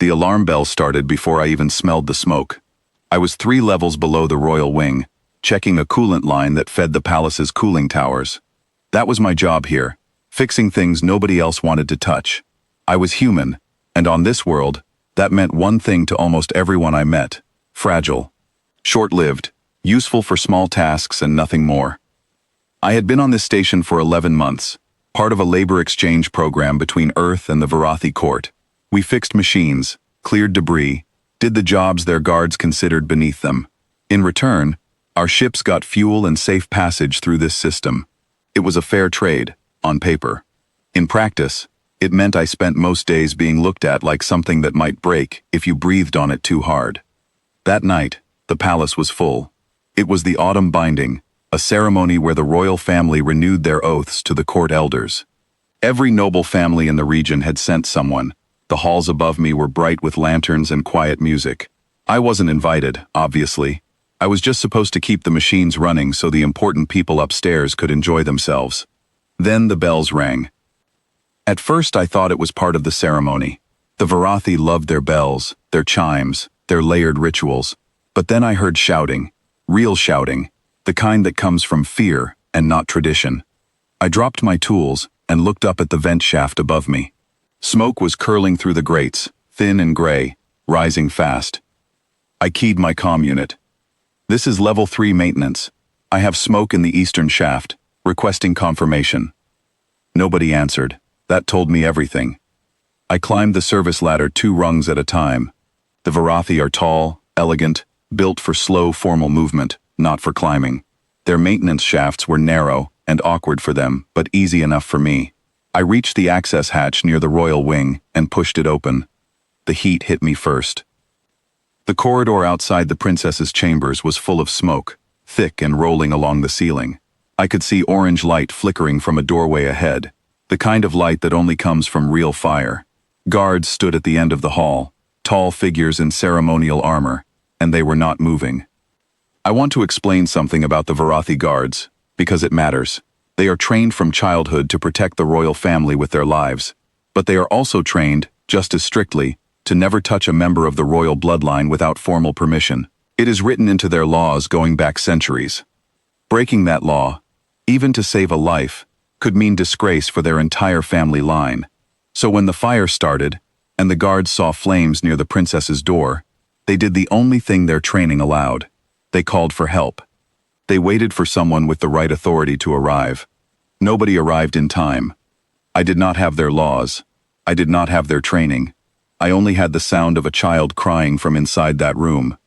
The alarm bell started before I even smelled the smoke. I was 3 levels below the royal wing, checking a coolant line that fed the palace's cooling towers. That was my job here, fixing things nobody else wanted to touch. I was human, and on this world, that meant one thing to almost everyone I met: fragile. Short-lived, useful for small tasks and nothing more. I had been on this station for 11 months, part of a labor exchange program between Earth and the Varathi court. We fixed machines, cleared debris, did the jobs their guards considered beneath them. In return, our ships got fuel and safe passage through this system. It was a fair trade, on paper. In practice, it meant I spent most days being looked at like something that might break if you breathed on it too hard. That night, the palace was full. It was the autumn binding, a ceremony where the royal family renewed their oaths to the court elders. Every noble family in the region had sent someone. The halls above me were bright with lanterns and quiet music. I wasn't invited, obviously. I was just supposed to keep the machines running so the important people upstairs could enjoy themselves. Then the bells rang. At first I thought it was part of the ceremony. The Varathi loved their bells, their chimes, their layered rituals. But then I heard shouting, real shouting, the kind that comes from fear and not tradition. I dropped my tools and looked up at the vent shaft above me. Smoke was curling through the grates, thin and gray, rising fast. I keyed my comm unit. "This is level 3 maintenance. I have smoke in the eastern shaft, requesting confirmation." Nobody answered. That told me everything. I climbed the service ladder 2 rungs at a time. The Varathi are tall, elegant, built for slow, formal movement, not for climbing. Their maintenance shafts were narrow and awkward for them, but easy enough for me. I reached the access hatch near the royal wing and pushed it open. The heat hit me first. The corridor outside the princess's chambers was full of smoke, thick and rolling along the ceiling. I could see orange light flickering from a doorway ahead, the kind of light that only comes from real fire. Guards stood at the end of the hall, tall figures in ceremonial armor, and they were not moving. I want to explain something about the Varathi guards, because it matters. They are trained from childhood to protect the royal family with their lives, but they are also trained, just as strictly, to never touch a member of the royal bloodline without formal permission. It is written into their laws going back centuries. Breaking that law, even to save a life, could mean disgrace for their entire family line. So when the fire started, and the guards saw flames near the princess's door, they did the only thing their training allowed. They called for help. They waited for someone with the right authority to arrive. Nobody arrived in time. I did not have their laws. I did not have their training. I only had the sound of a child crying from inside that room.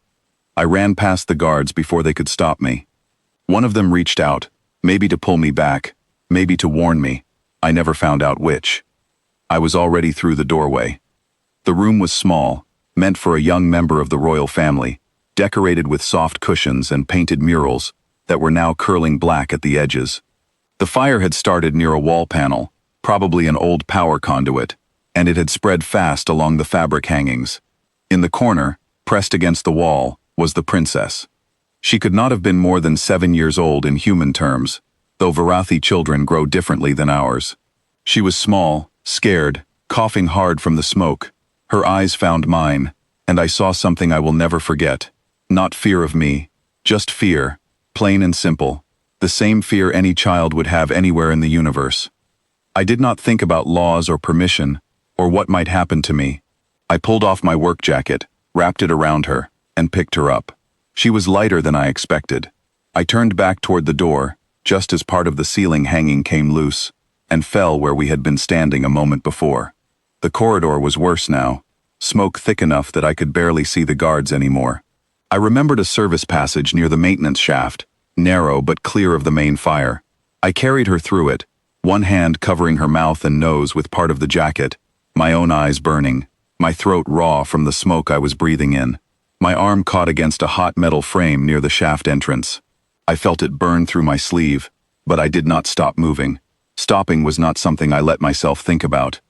I ran past the guards before they could stop me. One of them reached out, maybe to pull me back, maybe to warn me. I never found out which. I was already through the doorway. The room was small, meant for a young member of the royal family, decorated with soft cushions and painted murals that were now curling black at the edges. The fire had started near a wall panel, probably an old power conduit, and it had spread fast along the fabric hangings. In the corner, pressed against the wall, was the princess. She could not have been more than 7 years old in human terms, though Varathi children grow differently than ours. She was small, scared, coughing hard from the smoke. Her eyes found mine, and I saw something I will never forget. Not fear of me, just fear, plain and simple, the same fear any child would have anywhere in the universe. I did not think about laws or permission, or what might happen to me. I pulled off my work jacket, wrapped it around her, and picked her up. She was lighter than I expected. I turned back toward the door, just as part of the ceiling hanging came loose, and fell where we had been standing a moment before. The corridor was worse now, smoke thick enough that I could barely see the guards anymore. I remembered a service passage near the maintenance shaft, narrow but clear of the main fire. I carried her through it, one hand covering her mouth and nose with part of the jacket, my own eyes burning, my throat raw from the smoke I was breathing in. My arm caught against a hot metal frame near the shaft entrance. I felt it burn through my sleeve, but I did not stop moving. Stopping was not something I let myself think about.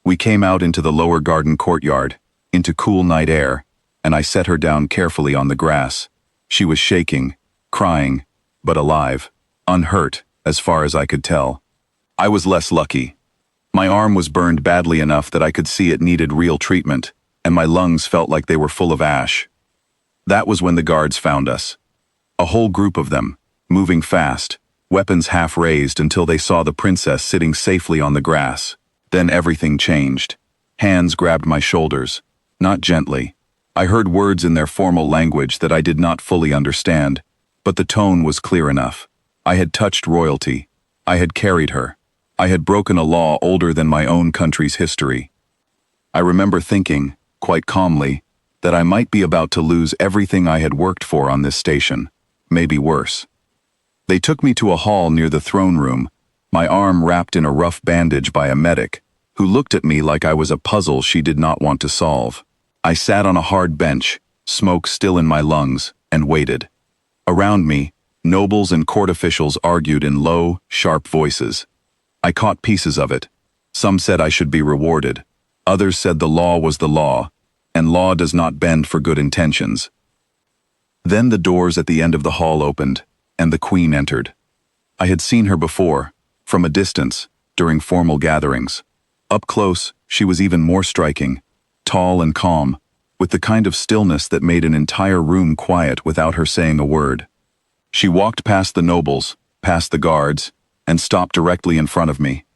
We came out into the lower garden courtyard, into cool night air, and I set her down carefully on the grass. She was shaking, crying, but alive, unhurt, as far as I could tell. I was less lucky. My arm was burned badly enough that I could see it needed real treatment, and my lungs felt like they were full of ash. That was when the guards found us. A whole group of them, moving fast, weapons half raised until they saw the princess sitting safely on the grass. Then everything changed. Hands grabbed my shoulders, not gently. I heard words in their formal language that I did not fully understand, but the tone was clear enough. I had touched royalty. I had carried her. I had broken a law older than my own country's history. I remember thinking, quite calmly, that I might be about to lose everything I had worked for on this station, maybe worse. They took me to a hall near the throne room, my arm wrapped in a rough bandage by a medic, who looked at me like I was a puzzle she did not want to solve. I sat on a hard bench, smoke still in my lungs, and waited. Around me, nobles and court officials argued in low, sharp voices. I caught pieces of it. Some said I should be rewarded. Others said the law was the law, and law does not bend for good intentions. Then the doors at the end of the hall opened, and the queen entered. I had seen her before, from a distance, during formal gatherings. Up close, she was even more striking, tall and calm, with the kind of stillness that made an entire room quiet without her saying a word. She walked past the nobles, past the guards, and stopped directly in front of me.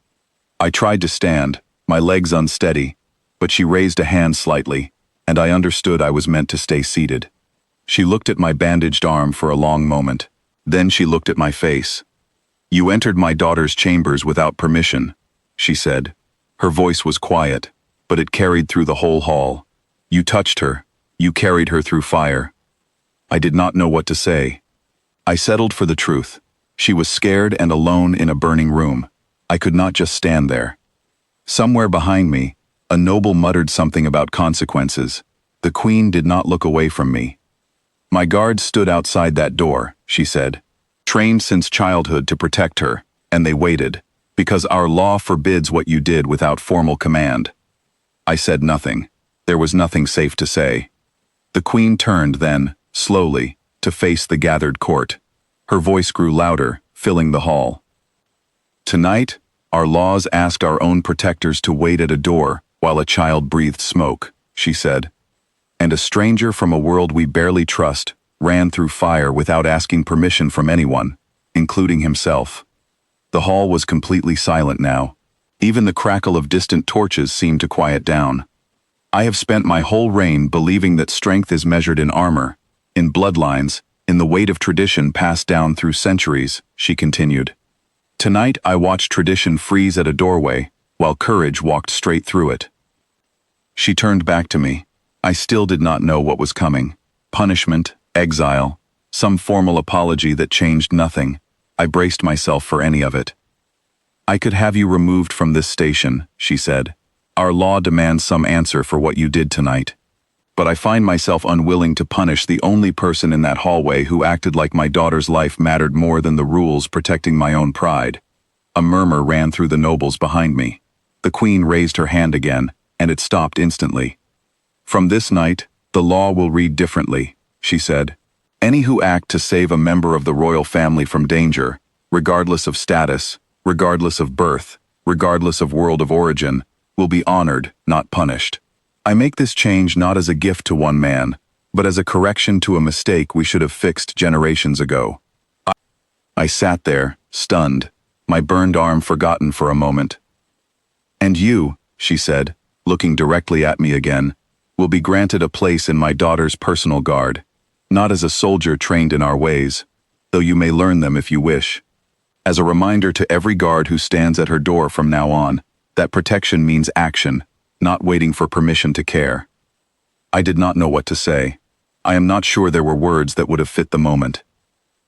I tried to stand, my legs unsteady, but she raised a hand slightly, and I understood I was meant to stay seated. She looked at my bandaged arm for a long moment. Then she looked at my face. "You entered my daughter's chambers without permission," she said. Her voice was quiet, but it carried through the whole hall. "You touched her. You carried her through fire." I did not know what to say. I settled for the truth. She was scared and alone in a burning room. I could not just stand there. Somewhere behind me, a noble muttered something about consequences. The queen did not look away from me. "My guards stood outside that door," she said, "trained since childhood to protect her, and they waited, because our law forbids what you did without formal command." I said nothing. There was nothing safe to say. The queen turned then, slowly, to face the gathered court. Her voice grew louder, filling the hall. "Tonight, our laws asked our own protectors to wait at a door while a child breathed smoke," she said. "And a stranger from a world we barely trust ran through fire without asking permission from anyone, including himself." The hall was completely silent now. Even the crackle of distant torches seemed to quiet down. "I have spent my whole reign believing that strength is measured in armor, in bloodlines, in the weight of tradition passed down through centuries," she continued. "Tonight I watched tradition freeze at a doorway, while courage walked straight through it." She turned back to me. I still did not know what was coming. Punishment, exile, some formal apology that changed nothing. I braced myself for any of it. "I could have you removed from this station," she said. "Our law demands some answer for what you did tonight. But I find myself unwilling to punish the only person in that hallway who acted like my daughter's life mattered more than the rules protecting my own pride." A murmur ran through the nobles behind me. The queen raised her hand again, and it stopped instantly. "From this night, the law will read differently," she said. "Any who act to save a member of the royal family from danger, regardless of status, regardless of birth, regardless of world of origin, will be honored, not punished. I make this change not as a gift to one man, but as a correction to a mistake we should have fixed generations ago." I sat there, stunned, my burned arm forgotten for a moment. "And you," she said, looking directly at me again, "will be granted a place in my daughter's personal guard, not as a soldier trained in our ways, though you may learn them if you wish. As a reminder to every guard who stands at her door from now on, that protection means action, not waiting for permission to care." I did not know what to say. I am not sure there were words that would have fit the moment.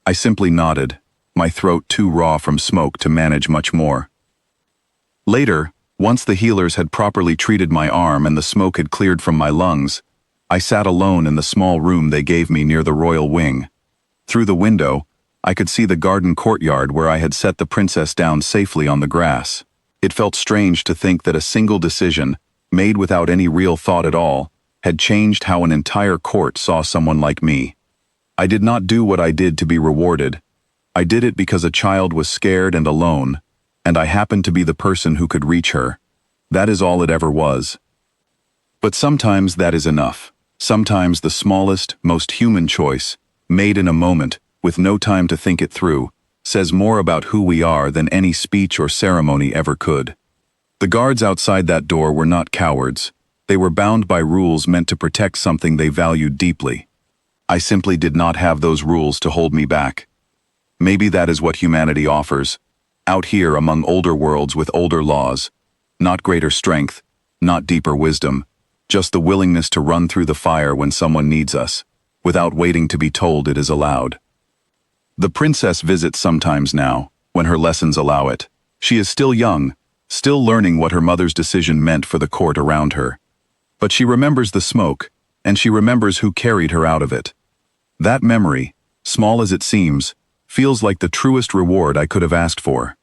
I simply nodded, my throat too raw from smoke to manage much more. Later, once the healers had properly treated my arm and the smoke had cleared from my lungs, I sat alone in the small room they gave me near the royal wing. Through the window, I could see the garden courtyard where I had set the princess down safely on the grass. It felt strange to think that a single decision, made without any real thought at all, had changed how an entire court saw someone like me. I did not do what I did to be rewarded. I did it because a child was scared and alone, and I happened to be the person who could reach her. That is all it ever was. But sometimes that is enough. Sometimes the smallest, most human choice, made in a moment, with no time to think it through, says more about who we are than any speech or ceremony ever could. The guards outside that door were not cowards. They were bound by rules meant to protect something they valued deeply. I simply did not have those rules to hold me back. Maybe that is what humanity offers, out here among older worlds with older laws. Not greater strength, not deeper wisdom, just the willingness to run through the fire when someone needs us, without waiting to be told it is allowed. The princess visits sometimes now, when her lessons allow it. She is still young, still learning what her mother's decision meant for the court around her. But she remembers the smoke, and she remembers who carried her out of it. That memory, small as it seems, feels like the truest reward I could have asked for.